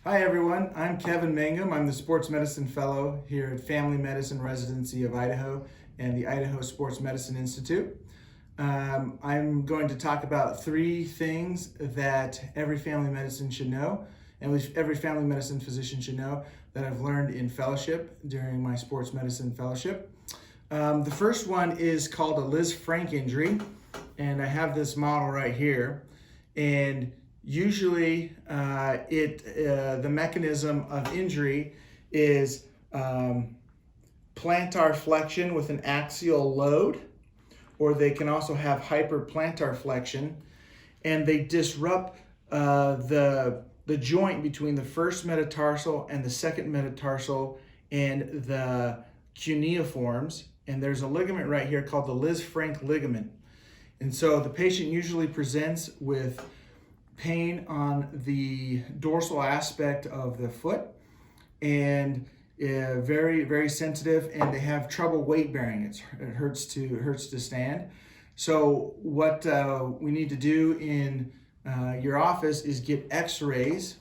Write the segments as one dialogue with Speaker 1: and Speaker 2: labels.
Speaker 1: Hi everyone, I'm Kevin Mangum. I'm the Sports Medicine Fellow here at Family Medicine Residency of Idaho and the Idaho Sports Medicine Institute. I'm going to talk about three things that every family medicine should know, and every family medicine physician should know, that I've learned in fellowship during my sports medicine fellowship. The first one is called a Lisfranc injury, and I have this model right here. And usually the mechanism of injury is plantar flexion with an axial load, or they can also have hyperplantar flexion, and they disrupt the joint between the first metatarsal and the second metatarsal and the cuneiforms. And there's a ligament right here called the Lisfranc ligament. And so the patient usually presents with pain on the dorsal aspect of the foot, and very, very sensitive, and they have trouble weight bearing. It hurts to stand. So what we need to do in your office is get x-rays,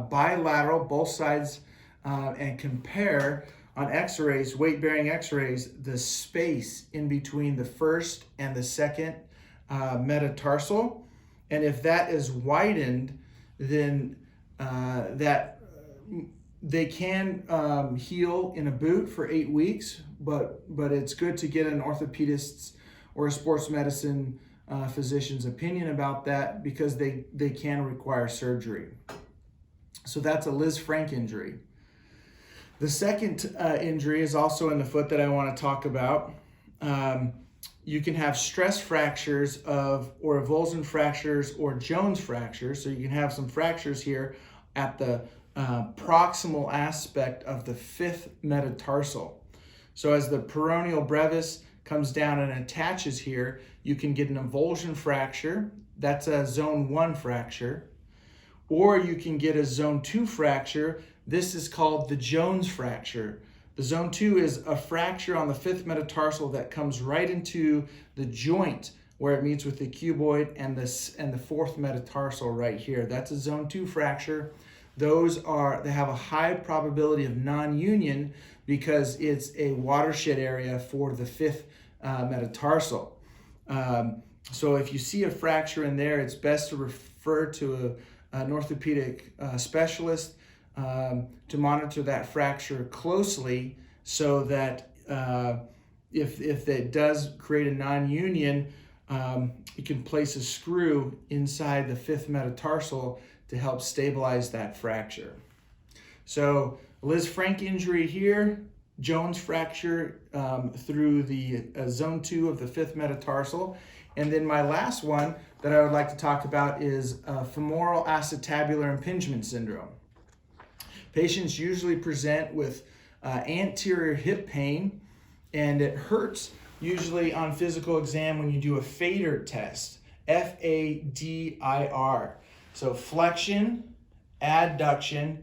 Speaker 1: bilateral, both sides, and compare on x-rays, weight-bearing x-rays, the space in between the first and the second metatarsal. And if that is widened, then they can heal in a boot for 8 weeks, but it's good to get an orthopedist's or a sports medicine physician's opinion about that, because they can require surgery. So that's a Lisfranc injury. The second injury is also in the foot that I want to talk about. You can have stress fractures or avulsion fractures or Jones fractures. So you can have some fractures here at the proximal aspect of the fifth metatarsal. So as the peroneal brevis comes down and attaches here, you can get an avulsion fracture. That's a zone 1 fracture. Or you can get a zone 2 fracture. This is called the Jones fracture. The zone 2 is a fracture on the fifth metatarsal that comes right into the joint where it meets with the cuboid and the fourth metatarsal right here. That's a zone 2 fracture. They have a high probability of non-union because it's a watershed area for the fifth metatarsal. So if you see a fracture in there, it's best to refer to an orthopedic specialist to monitor that fracture closely, so that if it does create a non-union, you can place a screw inside the fifth metatarsal to help stabilize that fracture. So Lisfranc injury here, Jones fracture through the zone 2 of the fifth metatarsal. And then my last one that I would like to talk about is femoral acetabular impingement syndrome. Patients usually present with anterior hip pain, and it hurts usually on physical exam when you do a fadir test, F-A-D-I-R. So flexion, adduction,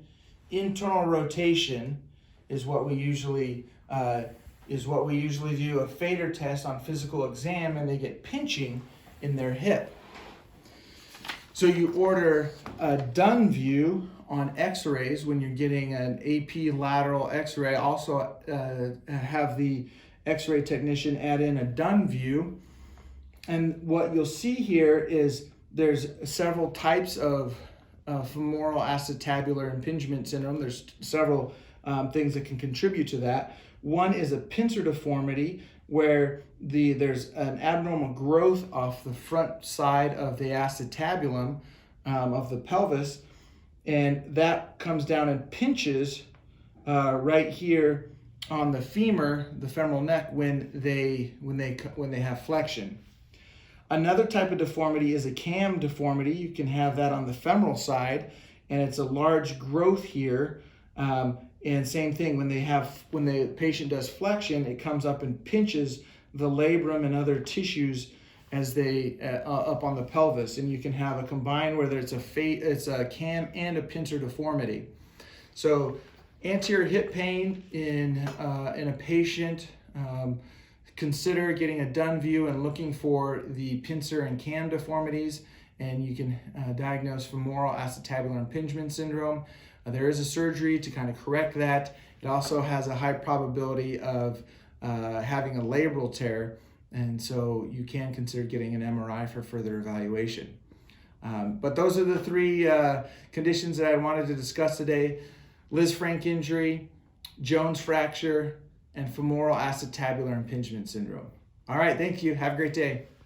Speaker 1: internal rotation is what we usually do a fadir test on physical exam, and they get pinching in their hip. So you order a done view on x-rays when you're getting an AP lateral x-ray. Also have the x-ray technician add in a done view. And what you'll see here is there's several types of femoral acetabular impingement syndrome. There's several things that can contribute to that. One is a pincer deformity, where there's an abnormal growth off the front side of the acetabulum of the pelvis, and that comes down and pinches right here on the femur, the femoral neck, when they have flexion. Another type of deformity is a cam deformity. You can have that on the femoral side, and it's a large growth here. And same thing, when the patient does flexion, it comes up and pinches the labrum and other tissues as they up on the pelvis, and you can have a combined, whether it's a cam and a pincer deformity. So anterior hip pain in a patient, consider getting a done view and looking for the pincer and cam deformities. and you can diagnose femoral acetabular impingement syndrome. There is a surgery to kind of correct that. It also has a high probability of having a labral tear, and so you can consider getting an MRI for further evaluation. But those are the three conditions that I wanted to discuss today: Lisfranc injury, Jones fracture, and femoral acetabular impingement syndrome. All right, thank you. Have a great day.